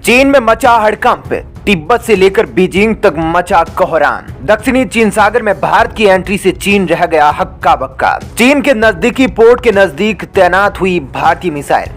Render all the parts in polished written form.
चीन में मचा हड़कंप, तिब्बत से लेकर बीजिंग तक मचा कोहराम। दक्षिणी चीन सागर में भारत की एंट्री से चीन रह गया हक्का बक्का। चीन के नजदीकी पोर्ट के नजदीक तैनात हुई भारतीय मिसाइल।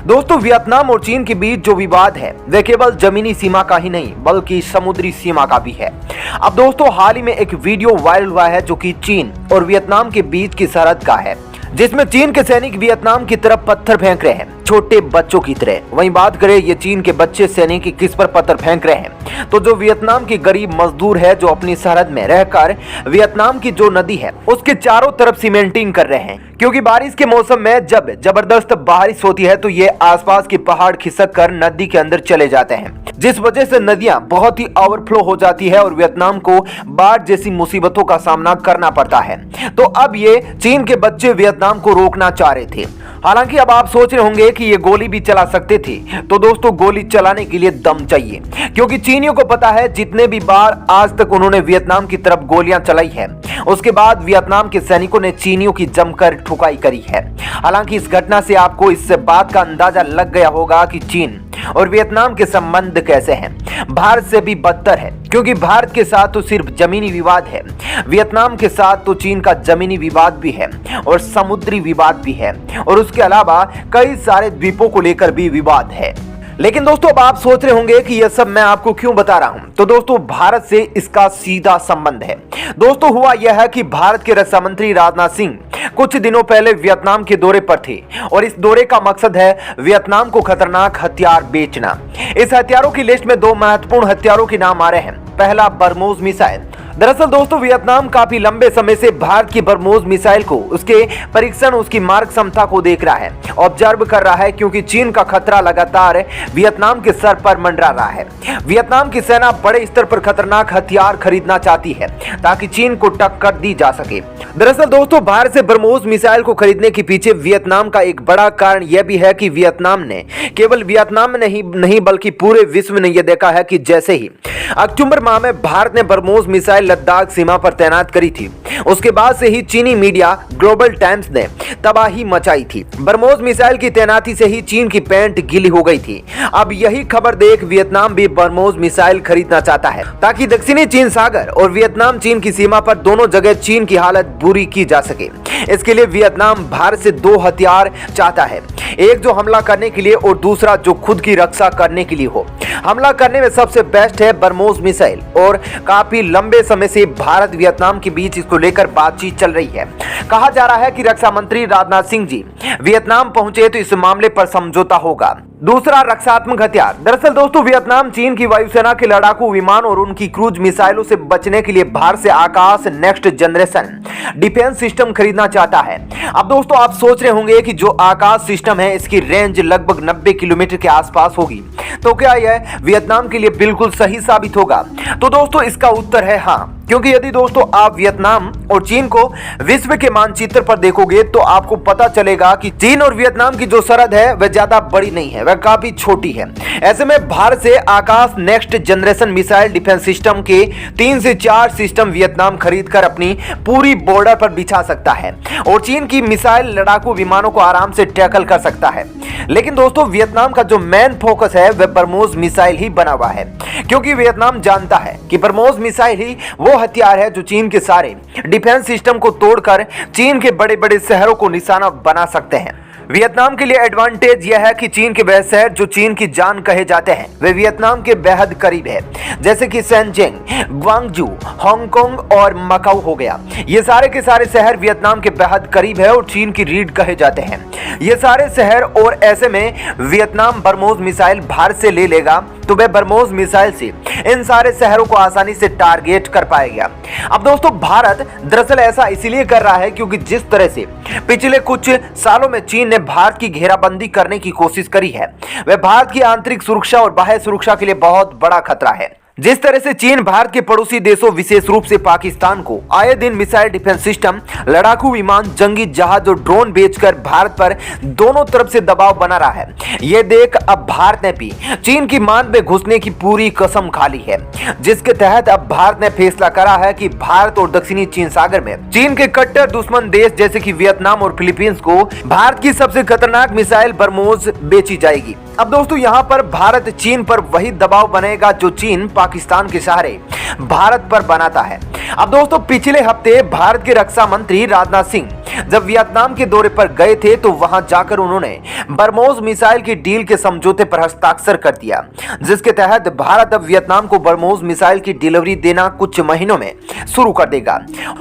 दोस्तों, वियतनाम और चीन के बीच जो विवाद है वह केवल जमीनी सीमा का ही नहीं बल्कि समुद्री सीमा का भी है। अब दोस्तों, हाल ही में एक वीडियो वायरल हुआ है जो कि चीन और वियतनाम के बीच की सरहद का है, जिसमें चीन के सैनिक वियतनाम की तरफ पत्थर फेंक रहे हैं, छोटे बच्चों की तरह। वहीं बात करें ये चीन के बच्चे सैनिक किस पर पत्थर फेंक रहे हैं, तो जो वियतनाम की गरीब मजदूर है जो अपनी सरहद में रहकर वियतनाम की जो नदी है उसके चारों तरफ सीमेंटिंग कर रहे हैं, क्योंकि बारिश के मौसम में जब जबरदस्त बारिश होती है तो ये आसपास के पहाड़ खिसक कर नदी के अंदर चले जाते हैं, जिस वजह से नदियां बहुत ही ओवरफ्लो हो जाती है और वियतनाम को बाढ़ जैसी मुसीबतों का सामना करना पड़ता है। तो अब ये चीन के बच्चे वियतनाम को रोकना चाह रहे थे। हालांकि अब आप सोच रहे होंगे कि ये गोली भी चला सकते थे, तो दोस्तों गोली चलाने के लिए दम चाहिए, क्योंकि चीनियों को पता है जितने भी बार आज तक उन्होंने वियतनाम की तरफ गोलियां चलाई है उसके बाद वियतनाम के सैनिकों ने चीनियों की जमकर ठुकाई करी है। हालांकि इस घटना से आपको इस बात का अंदाजा लग गया होगा कि चीन और वियतनाम के संबंध कैसे हैं। भारत से भी बदतर है, क्योंकि भारत के साथ तो सिर्फ जमीनी विवाद है, वियतनाम के साथ तो चीन का जमीनी विवाद भी है और समुद्री विवाद भी है, और उसके अलावा कई सारे द्वीपों को लेकर भी विवाद है। लेकिन दोस्तों, अब आप सोच रहे होंगे कि यह सब मैं आपको क्यों बता रहा हूं, तो दोस्तों भारत से इसका सीधा संबंध है। दोस्तों, हुआ यह है कि भारत के रक्षा मंत्री राजनाथ सिंह कुछ दिनों पहले वियतनाम के दौरे पर थे, और इस दौरे का मकसद है वियतनाम को खतरनाक हथियार बेचना। इस हथियारों की लिस्ट में दो महत्वपूर्ण हथियारों के नाम आ रहे हैं। पहला, बरमोस मिसाइल। दरअसल दोस्तों, वियतनाम काफी लंबे समय से भारत की बरमोस मिसाइल को, उसके परीक्षण, उसकी मारक क्षमता को देख रहा है, ऑब्जर्व कर रहा है, क्योंकि चीन का खतरा लगातार वियतनाम के सर पर मंडरा रहा है। वियतनाम की सेना बड़े स्तर पर खतरनाक हथियार खरीदना चाहती है ताकि चीन को टक्कर दी जा सके। दरअसल दोस्तों, भारत से बरमोस मिसाइल को खरीदने के पीछे वियतनाम का एक बड़ा कारण यह भी है कि वियतनाम ने केवल वियतनाम में नहीं बल्कि पूरे विश्व ने यह देखा है कि जैसे ही अक्टूबर माह में भारत ने बरमोस मिसाइल लद्दाख सीमा पर तैनात करी थी, उसके बाद से ही चीनी मीडिया ग्लोबल टाइम्स ने तबाही मचाई थी। बरमोस मिसाइल की तैनाती से ही चीन की पैंट गीली हो गई थी। अब यही खबर देख वियतनाम भी बरमोस मिसाइल खरीदना चाहता है, ताकि दक्षिणी चीन सागर और वियतनाम चीन की सीमा पर दोनों जगह चीन की हालत बुरी की जा सके। इसके लिए वियतनाम भारत से दो हथियार चाहता है, एक जो हमला करने के लिए और दूसरा जो खुद की रक्षा करने के लिए हो। हमला करने में सबसे बेस्ट है बरमोस मिसाइल, और काफी लंबे समय से भारत वियतनाम के बीच इसको लेकर बातचीत चल रही है। कहा जा रहा है कि रक्षा मंत्री राजनाथ सिंह जी वियतनाम पहुंचे तो इस मामले पर समझौता होगा। दूसरा, रक्षात्मक हथियार। दरअसल दोस्तों, वियतनाम चीन की वायुसेना के लड़ाकू विमान और उनकी क्रूज मिसाइलों से बचने के लिए भारत से Akash next generation defence system खरीदना चाहता है। अब दोस्तों, आप सोच रहे होंगे कि जो आकाश सिस्टम है इसकी रेंज लगभग 90 किलोमीटर के आसपास होगी, तो क्या यह वियतनाम के लिए बिल्कुल सही साबित होगा? तो दोस्तों, इसका उत्तर है हाँ, क्योंकि यदि दोस्तों आप वियतनाम और चीन को विश्व के मानचित्र पर देखोगे तो आपको पता चलेगा कि चीन और वियतनाम की जो सरहद है वह ज्यादा बड़ी नहीं है, वह काफी छोटी है। ऐसे में भारत से Akash next generation missile defence system के 3 से 4 सिस्टम वियतनाम खरीदकर अपनी पूरी बॉर्डर पर बिछा सकता है और चीन की मिसाइल लड़ाकू विमानों को आराम से टैकल कर सकता है। लेकिन दोस्तों, वियतनाम का जो मेन फोकस है वह बरमोस मिसाइल ही बना हुआ है, क्योंकि वियतनाम जानता है कि बरमोस मिसाइल ही वो हथियार है जो चीन के सारे डिफेंस सिस्टम को तोड़कर चीन के बड़े बड़े शहरों को निशाना बना सकते हैं। वियतनाम के लिए एडवांटेज यह है कि चीन के वह शहर जो चीन की जान कहे जाते हैं वे वियतनाम के बेहद करीब है, जैसे कि शेनज़ेन, ग्वांगजू, हांगकांग और मकाऊ हो गया। ये सारे के सारे शहर वियतनाम के बेहद करीब है और चीन की रीढ़ कहे जाते हैं ये सारे शहर। और ऐसे में वियतनाम बरमोस मिसाइल भारत से ले लेगा तो वह बरमोस मिसाइल से इन सारे शहरों को आसानी से टारगेट कर पाएगा। अब दोस्तों, भारत दरअसल ऐसा इसीलिए कर रहा है क्योंकि जिस तरह से पिछले कुछ सालों में चीन ने भारत की घेराबंदी करने की कोशिश करी है वह भारत की आंतरिक सुरक्षा और बाह्य सुरक्षा के लिए बहुत बड़ा खतरा है। जिस तरह से चीन भारत के पड़ोसी देशों विशेष रूप से पाकिस्तान को आए दिन मिसाइल डिफेंस सिस्टम, लड़ाकू विमान, जंगी जहाज और ड्रोन बेचकर भारत पर दोनों तरफ से दबाव बना रहा है, ये देख अब भारत ने भी चीन की मांद में घुसने की पूरी कसम खा ली है, जिसके तहत अब भारत ने फैसला करा है कि भारत और दक्षिणी चीन सागर में चीन के कट्टर दुश्मन देश जैसे कि वियतनाम और फिलीपींस को भारत की सबसे खतरनाक मिसाइल बरमोस बेची जाएगी। अब दोस्तों यहाँ पर भारत चीन पर वही दबाव बनेगा जो चीन पाकिस्तान के सहारे भारत पर बनाता है। अब दोस्तों पिछले हफ्ते भारत के रक्षा मंत्री राजनाथ सिंह जब वियतनाम के दौरे पर गए थे तो वहां जाकर उन्होंने बरमोस मिसाइल की डील के समझौते पर हस्ताक्षर कर दिया, जिसके तहत भारत अब वियतनाम को बरमोस मिसाइल की डिलीवरी देना कुछ महीनों में शुरू कर देगा।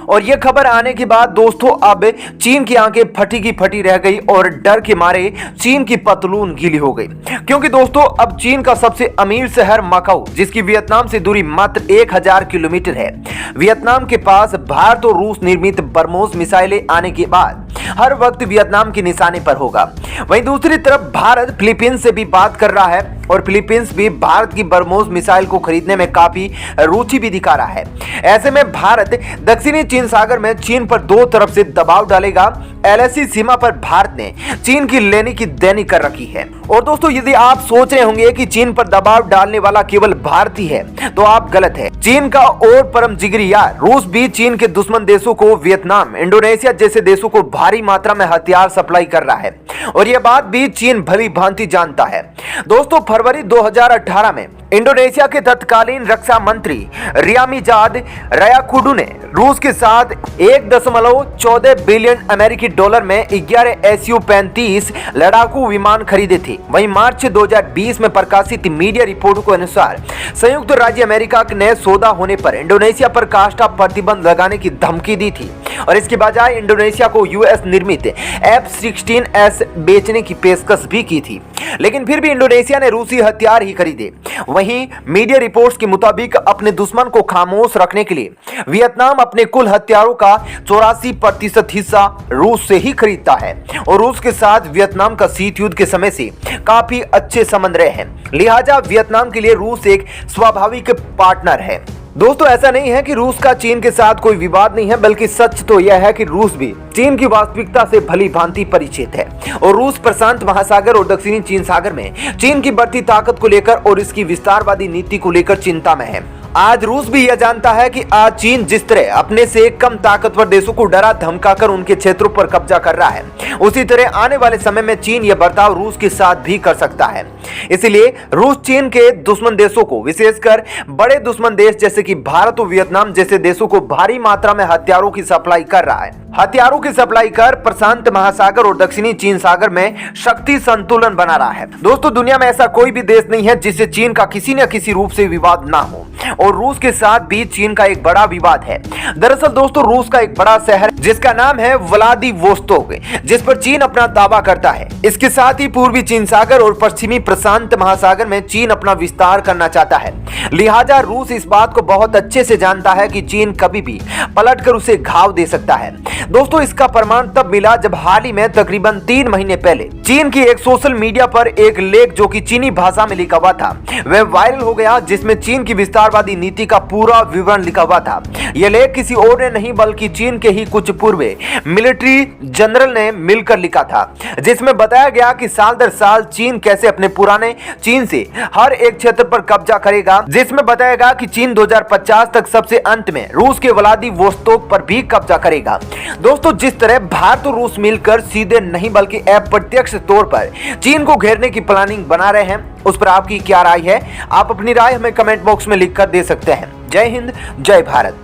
और यह खबर आने के बाद दोस्तों अब चीन की आंखें फटी की फटी रह गई और डर के मारे चीन की पतलून गीली हो गई, क्योंकि दोस्तों अब चीन का सबसे अमीर शहर मकाऊ, जिसकी वियतनाम से दूरी मात्र 1000 किलोमीटर है, वियतनाम के पास भारत और रूस निर्मित बरमोस मिसाइलें आने के बाद हर वक्त वियतनाम के निशाने पर होगा। वहीं दूसरी तरफ भारत फिलीपींस से भी बात कर रहा है और फिलीपींस भी भारत की बरमोस मिसाइल को खरीदने में काफी रुचि भी दिखा रहा है। ऐसे में भारत दक्षिणी चीन सागर में चीन पर दो तरफ से दबाव डालेगा। एलएसी सीमा पर भारत ने चीन की लेनी की देनी कर रखी है। और दोस्तों यदि आप सोच रहे होंगे कि चीन पर दबाव डालने वाला केवल भारत ही है तो आप गलत है। चीन का और परम जिगरी यार रूस भी चीन के दुश्मन देशों को वियतनाम, इंडोनेशिया जैसे देशों को भारी मात्रा में हथियार सप्लाई कर रहा है और यह बात भी चीन भली भांति जानता है। दोस्तों फरवरी 2018 में इंडोनेशिया के तत्कालीन रक्षा मंत्री रियामिजाद रयाकुडू ने रूस के साथ 1.14 बिलियन अमेरिकी डॉलर में 11 SU-35 लड़ाकू विमान खरीदे थे। वहीं मार्च 2020 में प्रकाशित मीडिया रिपोर्ट के अनुसार संयुक्त राज्य अमेरिका ने सौदा होने पर इंडोनेशिया पर काष्ठा प्रतिबंध लगाने की धमकी दी थी और इसके बजाय इंडोनेशिया को US निर्मित F-16S बेचने की पेशकश भी की थी, लेकिन फिर भी इंडोनेशिया ने रूसी हथियार ही खरीदे। वहीं मीडिया रिपोर्ट्स के मुताबिक अपने दुश्मन को खामोश रखने के लिए वियतनाम अपने कुल हथियारों का 84% हिस्सा रूस से ही खरीदता है और रूस के साथ वियतनाम का शीत युद्ध के समय से काफी अच्छे संबंध रहे हैं, लिहाजा वियतनाम के लिए रूस एक स्वाभाविक पार्टनर है। दोस्तों ऐसा नहीं है कि रूस का चीन के साथ कोई विवाद नहीं है, बल्कि सच तो यह है कि रूस भी चीन की वास्तविकता से भली भांति परिचित है और रूस प्रशांत महासागर और दक्षिणी चीन सागर में चीन की बढ़ती ताकत को लेकर और इसकी विस्तारवादी नीति को लेकर चिंता में है। आज रूस भी यह जानता है कि आज चीन जिस तरह अपने से कम ताकतवर देशों को डरा धमकाकर उनके क्षेत्रों पर कब्जा कर रहा है, उसी तरह आने वाले समय में चीन यह बर्ताव रूस के साथ भी कर सकता है। इसलिए रूस चीन के दुश्मन देशों को, विशेषकर बड़े दुश्मन देश जैसे कि भारत और वियतनाम जैसे देशों को भारी मात्रा में हथियारों की सप्लाई कर रहा है। हथियारों की सप्लाई कर प्रशांत महासागर और दक्षिणी चीन सागर में शक्ति संतुलन बना रहा है। दोस्तों दुनिया में ऐसा कोई भी देश नहीं है जिससे चीन का किसी न किसी रूप से विवाद ना हो और रूस के साथ भी चीन का एक बड़ा विवाद है। दरअसल दोस्तों रूस का एक बड़ा शहर जिसका नाम है व्लादिवोस्तोक, जिस पर चीन अपना दावा करता है। इसके साथ ही पूर्वी चीन सागर और पश्चिमी प्रशांत महासागर में चीन अपना विस्तार करना चाहता है, लिहाजा रूस इस बात को बहुत अच्छे से जानता है कि चीन कभी भी पलटकर उसे घाव दे सकता है। दोस्तों इसका प्रमाण तब मिला जब हाल ही में तकरीबन 3 महीने पहले चीन की एक सोशल मीडिया पर एक लेख जो कि चीनी भाषा में लिखा हुआ था वह वायरल हो गया, जिसमें चीन की विस्तारवादी नीति का पूरा विवरण लिखा हुआ था। यह लेख किसी और ने नहीं बल्कि चीन के ही कुछ पूर्व मिलिट्री जनरल ने मिलकर लिखा था, जिसमें बताया गया कि साल दर साल चीन कैसे अपने पुराने चीन से हर एक क्षेत्र पर कब्जा करेगा, जिसमें बताया गया कि चीन 2050 तक सबसे अंत में रूस के व्लादिवोस्तोक पर भी कब्जा करेगा। दोस्तों जिस तरह भारत और रूस मिलकर सीधे नहीं बल्कि अप्रत्यक्ष तौर पर चीन को घेरने की प्लानिंग बना रहे हैं, उस पर आपकी क्या राय है? आप अपनी राय हमें कमेंट बॉक्स में लिखकर दे सकते हैं। जय हिंद, जय भारत।